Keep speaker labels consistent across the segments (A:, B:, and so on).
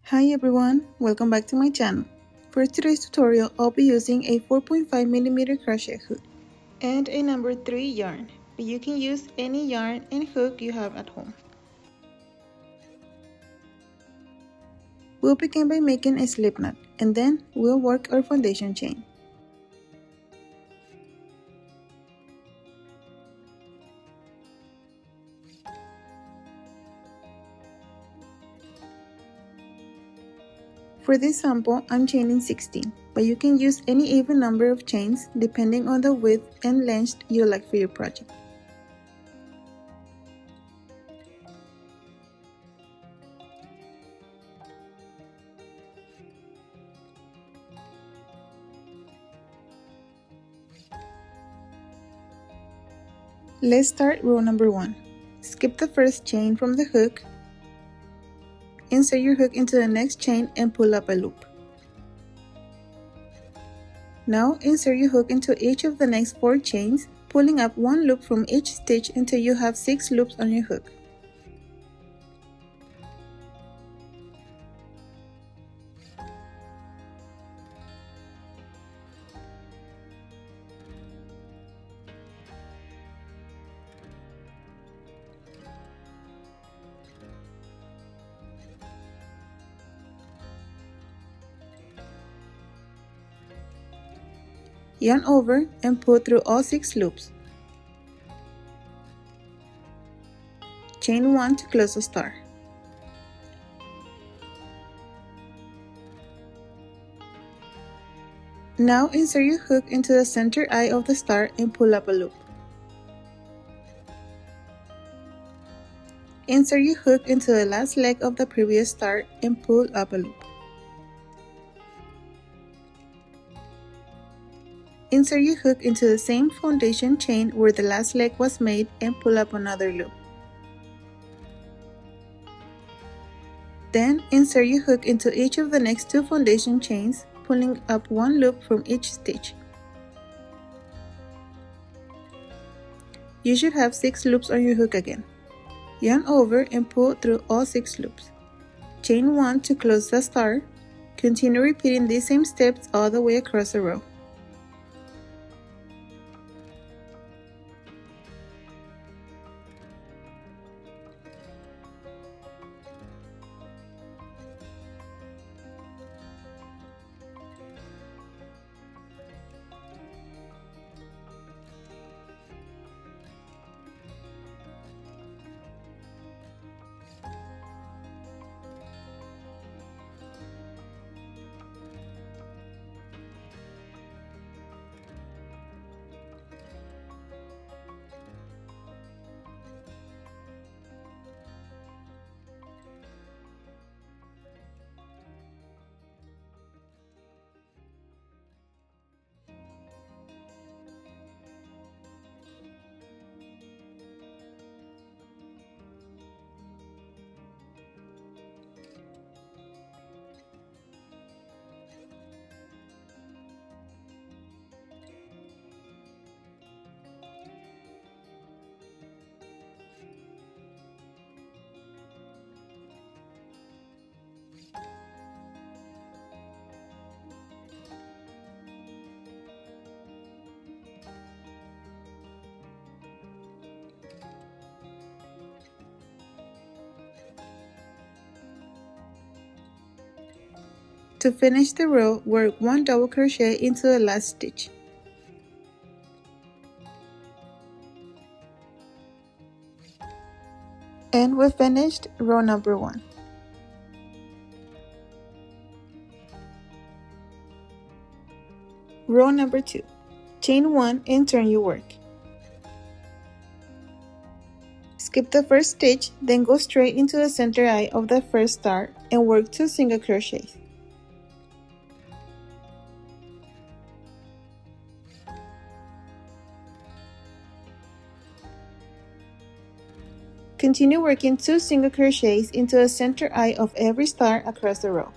A: Hi everyone, welcome back to my channel. For today's tutorial, I'll be using a 4.5mm crochet hook and a number 3 yarn, but you can use any yarn and hook you have at home. We'll begin by making a slip knot, and then we'll work our foundation chain. For this sample, I'm chaining 16, but you can use any even number of chains depending on the width and length you like for your project. Let's start row number 1. Skip the first chain from the hook. Insert your hook into the next chain and pull up a loop. Now insert your hook into each of the next 4 chains, pulling up 1 loop from each stitch until you have 6 loops on your hook. Yarn over and pull through all 6 loops. Chain 1 to close a star. Now insert your hook into the center eye of the star and pull up a loop. Insert your hook into the last leg of the previous star and pull up a loop. Insert your hook into the same foundation chain where the last leg was made and pull up another loop. Then insert your hook into each of the next 2 foundation chains, pulling up 1 loop from each stitch. You should have 6 loops on your hook again. Yarn over and pull through all 6 loops. Chain 1 to close the star. Continue repeating these same steps all the way across the row. To finish the row, work 1 double crochet into the last stitch. And we've finished row number 1. Row number 2. Chain 1 and turn your work. Skip the first stitch, then go straight into the center eye of the first star and work 2 single crochets. Continue working 2 single crochets into the center eye of every star across the row.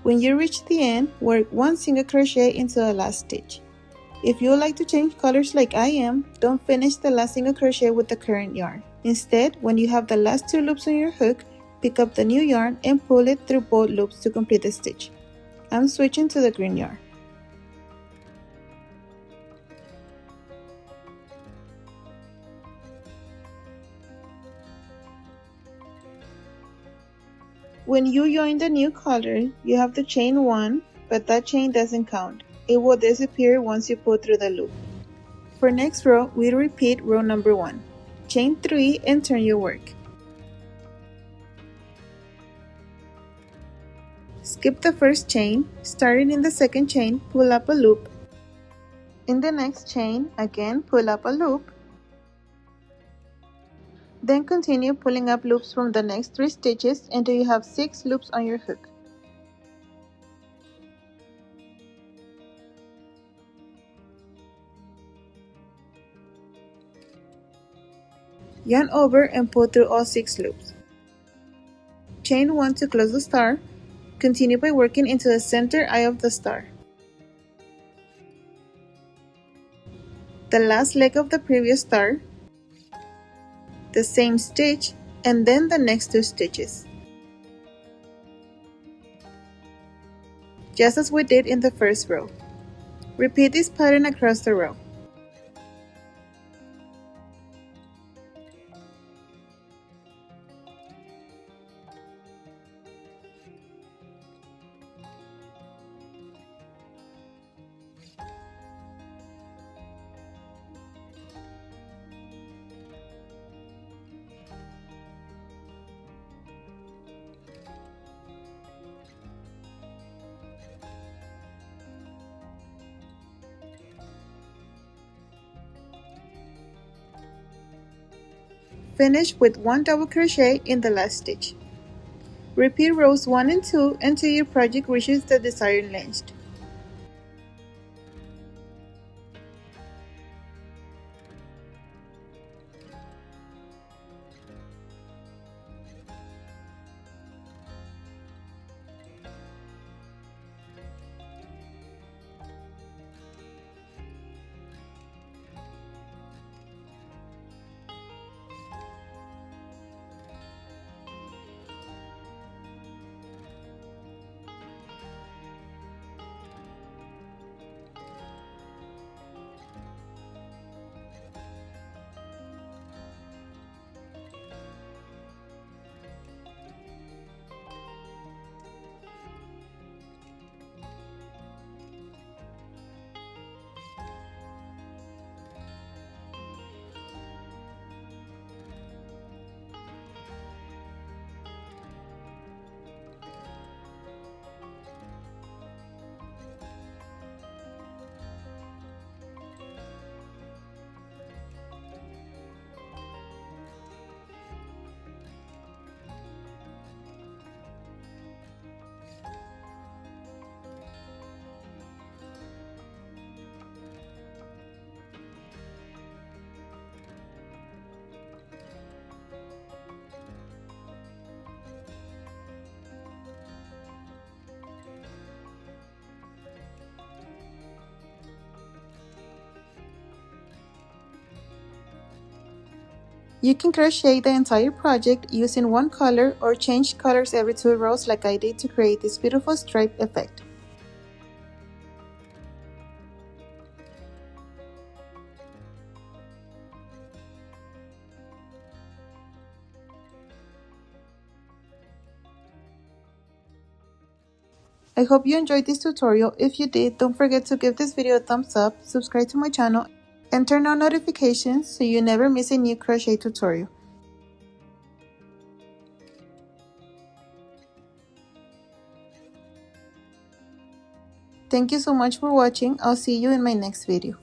A: When you reach the end, work one single crochet into the last stitch. If you would like to change colors like I am, don't finish the last single crochet with the current yarn. Instead, when you have the last 2 loops on your hook, pick up the new yarn and pull it through both loops to complete the stitch. I'm switching to the green yarn. When you join the new color, you have to chain 1, but that chain doesn't count. It will disappear once you pull through the loop. For next row, we repeat row number 1. Chain 3 and turn your work. Skip the first chain, starting in the second chain, pull up a loop. In the next chain, again pull up a loop. Then continue pulling up loops from the next 3 stitches until you have 6 loops on your hook. Yarn over and pull through all 6 loops. Chain 1 to close the star. Continue by working into the center eye of the star. The last leg of the previous star, the same stitch, and then the next 2 stitches. Just as we did in the first row. Repeat this pattern across the row. Finish with 1 double crochet in the last stitch. Repeat rows 1 and 2 until your project reaches the desired length. You can crochet the entire project using one color or change colors every 2 rows like I did to create this beautiful stripe effect. I hope you enjoyed this tutorial. If you did, don't forget to give this video a thumbs up, subscribe to my channel, and turn on notifications so you never miss a new crochet tutorial. Thank you so much for watching. I'll see you in my next video.